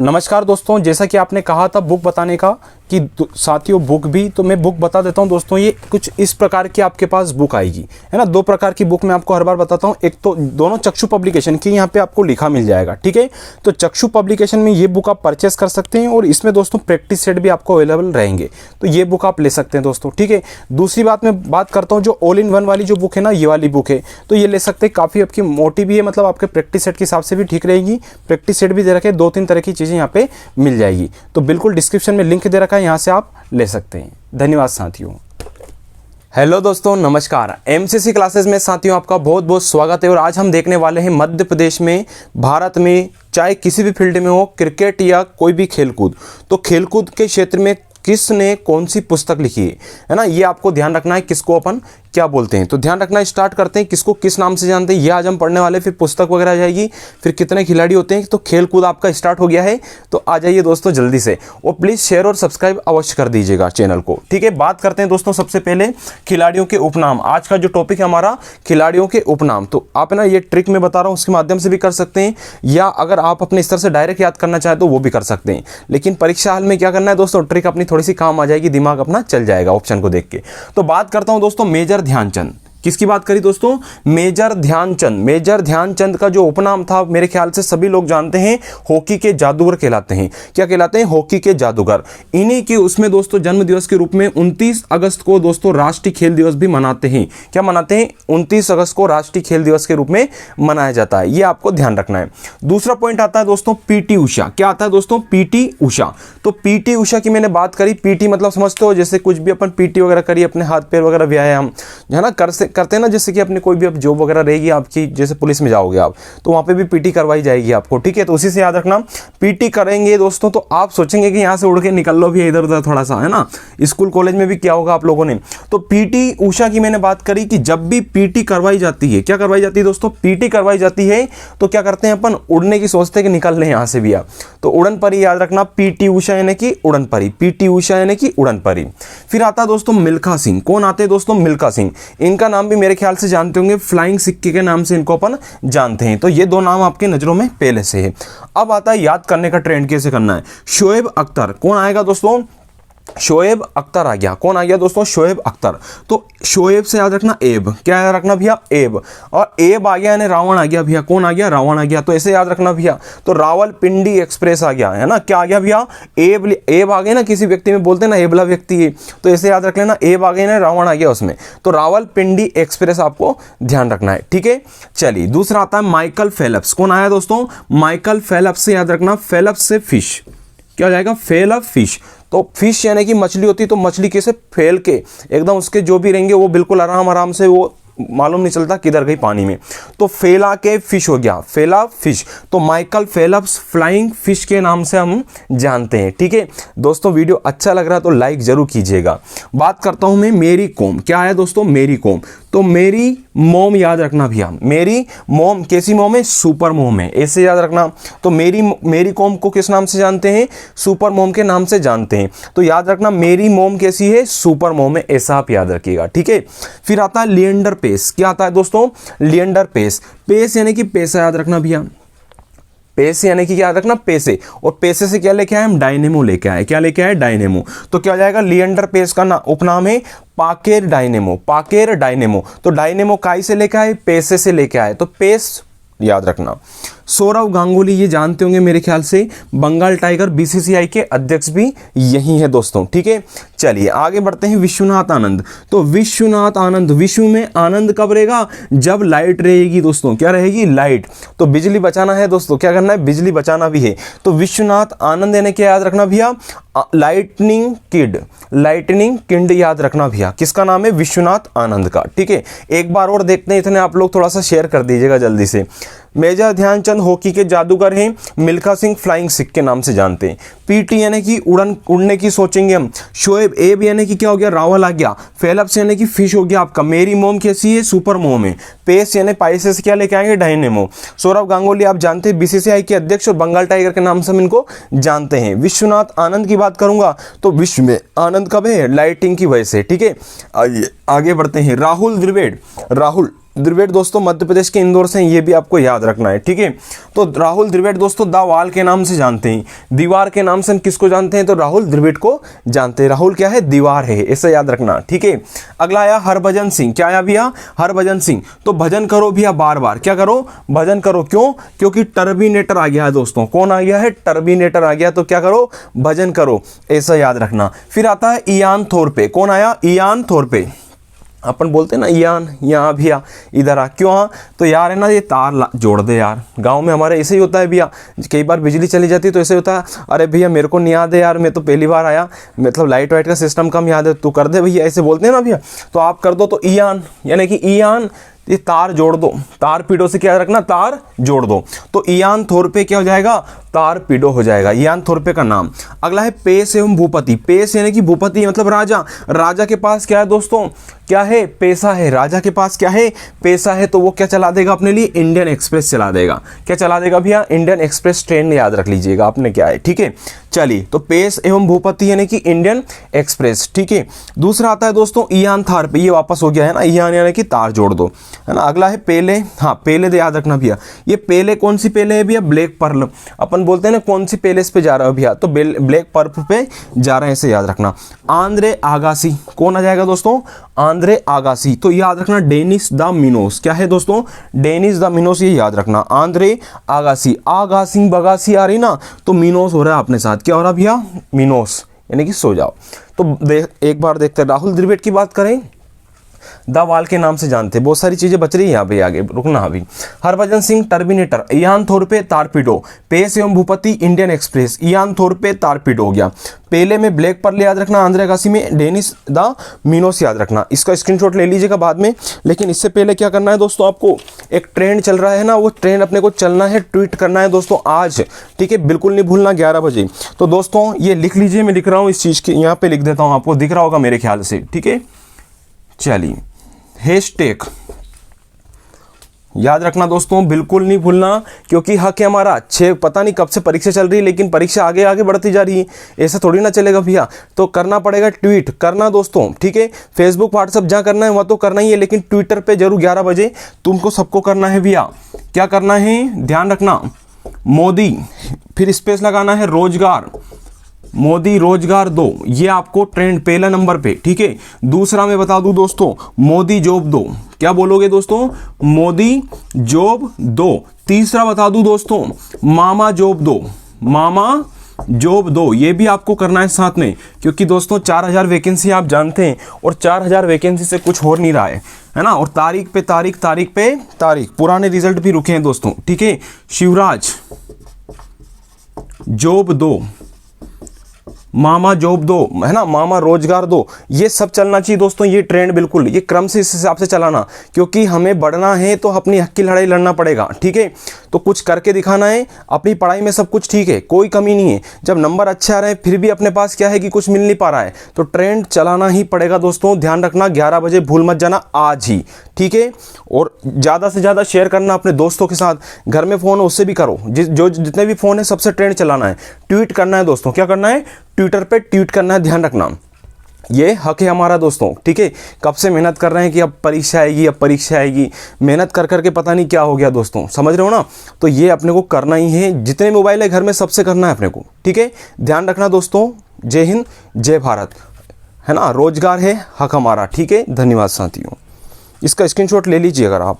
नमस्कार दोस्तों, जैसा कि आपने कहा था बुक बताने का कि साथियों बुक भी, तो मैं बुक बता देता हूं दोस्तों। ये कुछ इस प्रकार की आपके पास बुक आएगी, है ना। दो प्रकार की बुक मैं आपको हर बार बताता हूं। एक तो दोनों चक्षु पब्लिकेशन की यहाँ पे आपको लिखा मिल जाएगा, ठीक है। तो चक्षु पब्लिकेशन में ये बुक आप परचेस कर सकते हैं और इसमें दोस्तों प्रैक्टिस सेट भी आपको अवेलेबल रहेंगे, तो ये बुक आप ले सकते हैं दोस्तों, ठीक है। दूसरी बात मैं बात करता हूँ, जो ऑल इन वन वाली जो बुक है ना, ये वाली बुक है, तो ये ले सकते हैं। काफ़ी आपकी मोटी भी है, मतलब आपके प्रैक्टिस सेट के हिसाब से भी ठीक रहेगी। प्रैक्टिस सेट भी दे रखे, 2-3 तरह की चीज़ें यहाँ पे मिल जाएगी। तो बिल्कुल डिस्क्रिप्शन में लिंक दे रखा है, यहाँ से आप ले सकते हैं। धन्यवाद साथियों। हेलो दोस्तों, नमस्कार। एमसीसी क्लासेस में साथियों आपका बहुत बहुत स्वागत है। और आज हम देखने वाले हैं मध्य प्रदेश में, भारत में, चाहे किसी भी फील्ड में हो, क्रिकेट या कोई भी खेलकूद, तो खेलकूद के क्षेत्र में किसने कौन सी पुस्तक लिखी है ना, ये आपको ध्यान रखना है। किसको अपन क्या बोलते हैं, तो ध्यान रखना। स्टार्ट करते हैं, किसको किस नाम से जानते हैं ये आज हम पढ़ने वाले। फिर पुस्तक वगैरह आ जाएगी, फिर कितने खिलाड़ी होते हैं। तो खेल कूद आपका स्टार्ट हो गया है, तो आ जाइए दोस्तों जल्दी से। और प्लीज़ शेयर और सब्सक्राइब अवश्य कर दीजिएगा चैनल को, ठीक है। बात करते हैं दोस्तों सबसे पहले खिलाड़ियों के उपनाम। आज का जो टॉपिक है हमारा खिलाड़ियों के उपनाम, तो आप ना ये ट्रिक मैं बता रहा हूँ उसके माध्यम से भी कर सकते हैं, या अगर आप अपने स्तर से डायरेक्ट याद करना चाहें तो वो भी कर सकते हैं। लेकिन परीक्षा हाल में क्या करना है दोस्तों, ट्रिक अपनी थोड़ी सी काम आ जाएगी, दिमाग अपना चल जाएगा ऑप्शन को देख के। तो बात करता हूं दोस्तों मेजर ध्यानचंद। किसकी बात करी दोस्तों, मेजर ध्यानचंद। मेजर ध्यानचंद का जो उपनाम था, मेरे ख्याल से सभी लोग जानते हैं, हॉकी के जादूगर कहलाते हैं। क्या कहलाते हैं, हॉकी के जादूगर। इन्हीं के उसमें दोस्तों जन्म दिवस के रूप में 29 अगस्त को दोस्तों राष्ट्रीय खेल दिवस भी मनाते हैं। क्या मनाते हैं, 29 अगस्त को राष्ट्रीय खेल दिवस के रूप में मनाया जाता है, ये आपको ध्यान रखना है। दूसरा पॉइंट आता है दोस्तों पीटी उषा। क्या आता है दोस्तों, पीटी उषा। तो पीटी उषा की मैंने बात करी, पीटी मतलब समझते हो, जैसे कुछ भी अपन पीटी वगैरह करिए, अपने हाथ पैर वगैरह व्यायाम है ना करते हैं ना, जैसे कि अपने कोई भी अब जॉब वगैरह रहेगी आपकी, जैसे पुलिस में जाओगे आप, तो वहां पे भी पीटी करवाई जाएगी आपको, ठीक है। तो उसी से याद रखना, पीटी करेंगे दोस्तों तो आप सोचेंगे कि यहाँ से उड़ के निकल लो भी इधर उधर थोड़ा सा, है ना। स्कूल कॉलेज में भी क्या होगा आप लोगों ने। तो पीटी उषा की मैंने बात करी कि जब भी पीटी करवाई जाती है, क्या करवाई जाती है दोस्तों, पीटी करवाई जाती है, तो क्या करते हैं अपन, उड़ने की सोचते हैं कि निकल लें यहाँ से भी आप, तो उड़न परी याद रखना, पीटी उषा यानी कि उड़न परी, पीटी उषा यानी कि उड़न परी। फिर आता है दोस्तों मिल्खा सिंह। कौन आते हैं दोस्तों, मिल्खा सिंह। इनका नाम भी मेरे ख्याल से जानते होंगे, फ्लाइंग सिक्के के नाम से इनको अपन जानते हैं। तो ये दो नाम आपके नजरों में पहले से है। अब आता है याद करने का ट्रेंड, कैसे करना है। शोएब अख्तर। कौन आएगा दोस्तों, शोएब अख्तर आ गया। कौन आ गया दोस्तों, शोएब अख्तर। तो शोएब से याद रखना एब। क्या याद रखना भैया, एब। और एब आ गया यानी रावण आ गया भैया। कौन आ गया, रावण आ गया। तो ऐसे याद रखना भैया। तो रावलपिंडी एक्सप्रेस आ गया, है ना। क्या आ गया भैया, एब। एब आ गया ना, किसी व्यक्ति में बोलते हैं ना एबला व्यक्ति है, तो ऐसे याद रख लेना, एब आ गया ना, रावण आ गया उसमें। तो रावलपिंडी एक्सप्रेस आपको ध्यान रखना है, ठीक है। चलिए दूसरा आता है माइकल फेलप्स। कौन आया दोस्तों, माइकल फेलप्स से याद रखना, फेलप्स से फिश। क्या हो जाएगा, फेल ऑफ फिश। तो फिश यानी कि मछली होती है, तो मछली कैसे फैल के एकदम उसके जो भी रहेंगे वो बिल्कुल आराम आराम से, वो मालूम नहीं चलता किधर गई पानी में, तो फेला के फिश हो गया, फेला फिश। तो माइकल फेलप्स फ्लाइंग फिश के नाम से हम जानते हैं, ठीक है दोस्तों। वीडियो अच्छा लग रहा है तो लाइक जरूर कीजिएगा। बात करता हूं मैं मेरी कॉम। क्या है दोस्तों, मेरी कॉम। तो मेरी मोम याद रखना भैया, मेरी मोम कैसी मोम है, सुपर मोम है, ऐसे याद रखना। तो मेरी कॉम को किस नाम से जानते हैं, सुपर मोम के नाम से जानते हैं। तो याद रखना मेरी मोम कैसी है, सुपर मोम है, ऐसा आप याद रखिएगा, ठीक है। फिर आता है लिएंडर पेस। क्या आता है दोस्तों, लिएंडर पेस। पेस यानी कि पैसा याद रखना भैया, पैसे यानी कि क्या याद रखना, पैसे। और पैसे से क्या लेके आए हम, डायनेमो लेके आए। क्या लेके आए, डायनेमो। तो क्या हो जाएगा, लिएंडर पेस का उपनाम है पाकेर डायनेमो, पाकेर डायनेमो। तो डायनेमो काय से लेके आए, पैसे से लेके आए, तो पेस याद रखना। सौरव गांगुली, ये जानते होंगे मेरे ख्याल से, बंगाल टाइगर बीसीसीआई के अध्यक्ष भी यही है दोस्तों, ठीक है। चलिए आगे बढ़ते हैं, विश्वनाथ आनंद। तो विश्वनाथ आनंद, विश्व में आनंद कब रहेगा, जब लाइट रहेगी दोस्तों। क्या रहेगी, लाइट। तो बिजली बचाना है दोस्तों, क्या करना है, बिजली बचाना भी है। तो विश्वनाथ आनंद यानी क्या याद रखना भैया, लाइटनिंग किड, लाइटनिंग किड याद रखना भैया। किसका नाम है, विश्वनाथ आनंद का, ठीक है। एक बार और देखते हैं, इतने आप लोग थोड़ा सा शेयर कर दीजिएगा जल्दी से। मेजर ध्यानचंद हॉकी के जादूगर हैं, मिल्खा सिंह फ्लाइंग सिख के नाम से जानते हैं। पीटी यानी कि उड़ने की सोचेंगे हम। शोएब एब यानी कि क्या हो गया, रावल आ गया। फेलप्स यानी कि फिश हो गया आपका। मेरी मोम कैसी है, सुपर मोम है। पेस यानी पैसे से क्या लेके आएंगे, डायनेमो। सौरव गांगुली आप जानते हैं बीसीसीआई के अध्यक्ष और बंगाल टाइगर के नाम से हम इनको जानते हैं। विश्वनाथ आनंद की बात करूंगा तो विश्व में आनंद कब है, लाइटिंग की वजह से, ठीक है। आइए आगे बढ़ते हैं, राहुल द्रविड़। राहुल द्रविड़ दोस्तों मध्य प्रदेश के इंदौर से हैं, ये भी आपको याद रखना है, ठीक है। तो राहुल द्रविड़ दोस्तों द वॉल के नाम से जानते हैं, दीवार के नाम से हम किसको जानते हैं, तो राहुल द्रविड़ को जानते हैं। राहुल क्या है, दीवार है, ऐसे याद रखना, ठीक है। अगला आया हरभजन सिंह, क्या आया भैया, हरभजन सिंह। तो भजन करो भैया बार बार, क्या करो, भजन करो, क्यों, क्योंकि टर्मिनेटर आ गया है दोस्तों, कौन आ गया है, टर्मिनेटर आ गया, तो क्या करो, भजन करो, ऐसा याद रखना। फिर आता है इयान थोरपे, कौन आया, इयान थोरपे। अपन बोलते हैं ना इयान, यहाँ भैया इधर आ, क्यों हाँ, तो यार है ना ये तार जोड़ दे यार, गांव में हमारे ऐसे ही होता है भैया, कई बार बिजली चली जाती है तो ऐसे होता है, अरे भैया मेरे को नहीं याद है यार, मैं तो पहली बार आया, मतलब लाइट वाइट का सिस्टम कम याद है, तू कर दे भैया, ऐसे बोलते हैं ना भैया, तो आप कर दो। तो इयान यानी कि इयान, ये तार जोड़ दो, तार पीडो से क्या रखना, तार जोड़ दो, तो इयान थोरपे क्या हो जाएगा, तार पीडो हो जाएगा, इयान थोरपे का नाम। अगला है पेश एवं भूपति, पेश यानी कि भूपति मतलब राजा, राजा के पास क्या है दोस्तों, क्या है, पैसा है, राजा के पास क्या है, पैसा है, तो वो क्या चला देगा अपने लिए, इंडियन एक्सप्रेस चला देगा, क्या चला देगा भैया, इंडियन एक्सप्रेस ट्रेन, याद रख लीजिएगा आपने क्या है, ठीक है। चलिए, तो पेश एवं भूपति यानी कि इंडियन एक्सप्रेस, ठीक है। दूसरा आता है दोस्तों इयान थारपे, ये वापस हो गया है ना, इयान यानी कि तार जोड़ दो, है ना। अगला है पेले, हाँ पेले तो याद रखना भैया, ये पेले कौन सी पेले है भैया, ब्लैक पर्ल, अपन बोलते हैं ना कौन सी पेलेस पे जा रहा है भैया, तो ब्लैक पर्ल पे जा रहे हैं, इसे याद रखना। आंद्रे आगासी, कौन आ जाएगा दोस्तों, आंद्रे आगासी, तो याद रखना डेनिस द मिनोस, क्या है दोस्तों, डेनिस द मिनोस, ये याद रखना। आंद्रे आगासी, आगासी बगासी आ रही ना, तो मिनोस हो रहा है अपने साथ, क्या हो रहा है भैया, मिनोस यानी कि सो जाओ। तो एक बार देखते हैं, राहुल द्रविड़ की बात करें, द वॉल के नाम से जानते हैं, बहुत सारी चीजें बच रही है यहाँ पे, आगे रुकना अभी। Harbhajan Singh terminator, Ian थोरपे torpedo, पेश एवं Bhupathi Indian express, Ian थोरपे torpedo हो गया। पेले में ब्लैक पर्ल याद रखना, आंद्रे आगासी में डेनिस द मिनोस याद रखना, इसका स्क्रीनशॉट ले लीजिएगा बाद में। लेकिन इससे पहले क्या करना है दोस्तों, आपको एक ट्रेंड चल रहा है ना, वो ट्रेंड अपने को चलना है, ट्वीट करना है दोस्तों आज, ठीक है, बिल्कुल नहीं भूलना, 11 बजे। तो दोस्तों ये लिख लीजिए, मैं लिख रहा हूँ इस चीज़ की, यहाँ पे लिख देता हूँ, आपको दिख रहा होगा मेरे ख्याल से, ठीक है। चलिए, हैशटैग याद रखना दोस्तों, बिल्कुल नहीं भूलना, क्योंकि हक है हमारा। पता नहीं कब से परीक्षा चल रही है, लेकिन परीक्षा आगे आगे बढ़ती जा रही है, ऐसा थोड़ी ना चलेगा भैया, तो करना पड़ेगा, ट्वीट करना दोस्तों, ठीक है। फेसबुक व्हाट्सअप जहाँ करना है वहाँ तो करना ही है, लेकिन ट्विटर पे जरूर 11 बजे तुमको सबको करना है भैया। क्या करना है, ध्यान रखना, मोदी, फिर स्पेस लगाना है, रोजगार, मोदी रोजगार दो, ये आपको ट्रेंड पहला नंबर पे, ठीक है। दूसरा मैं बता दूं दोस्तों, मोदी जॉब दो, क्या बोलोगे दोस्तों, मोदी जॉब दो। तीसरा बता दूं दोस्तों, मामा जॉब दो, मामा जॉब दो, ये भी आपको करना है साथ में, क्योंकि दोस्तों 4000 वैकेंसी आप जानते हैं, और 4000 वैकेंसी से कुछ हो नहीं रहा है ना, और तारीख पे तारीख, तारीख पे तारीख, पुराने रिजल्ट भी रुके हैं दोस्तों, ठीक है। शिवराज जॉब दो, मामा जॉब दो, है ना, मामा रोजगार दो, ये सब चलना चाहिए दोस्तों, ये ट्रेंड बिल्कुल, ये क्रम से इस हिसाब से चलाना, क्योंकि हमें बढ़ना है तो अपनी हक की लड़ाई लड़ना पड़ेगा, ठीक है। तो कुछ करके दिखाना है, अपनी पढ़ाई में सब कुछ ठीक है, कोई कमी नहीं है, जब नंबर अच्छे आ रहे हैं फिर भी अपने पास क्या है कि कुछ मिल नहीं पा रहा है, तो ट्रेंड चलाना ही पड़ेगा दोस्तों, ध्यान रखना, 11 बजे भूल मत जाना आज ही, ठीक है। और ज़्यादा से ज़्यादा शेयर करना अपने दोस्तों के साथ, घर में फ़ोन है उससे भी करो, जितने भी फ़ोन है सबसे ट्रेंड चलाना है, ट्वीट करना है दोस्तों, क्या करना है, ट्विटर पे ट्वीट करना है, ध्यान रखना, ये हक है हमारा दोस्तों, ठीक है। कब से मेहनत कर रहे हैं कि अब परीक्षा आएगी, अब परीक्षा आएगी, मेहनत कर करके पता नहीं क्या हो गया दोस्तों, समझ रहे हो ना, तो ये अपने को करना ही है, जितने मोबाइल है घर में सबसे करना है अपने को, ठीक है। ध्यान रखना दोस्तों, जय हिंद जय भारत, है ना, रोजगार है हक हमारा, ठीक है। धन्यवाद साथियों, इसका स्क्रीनशॉट ले लीजिए अगर आप।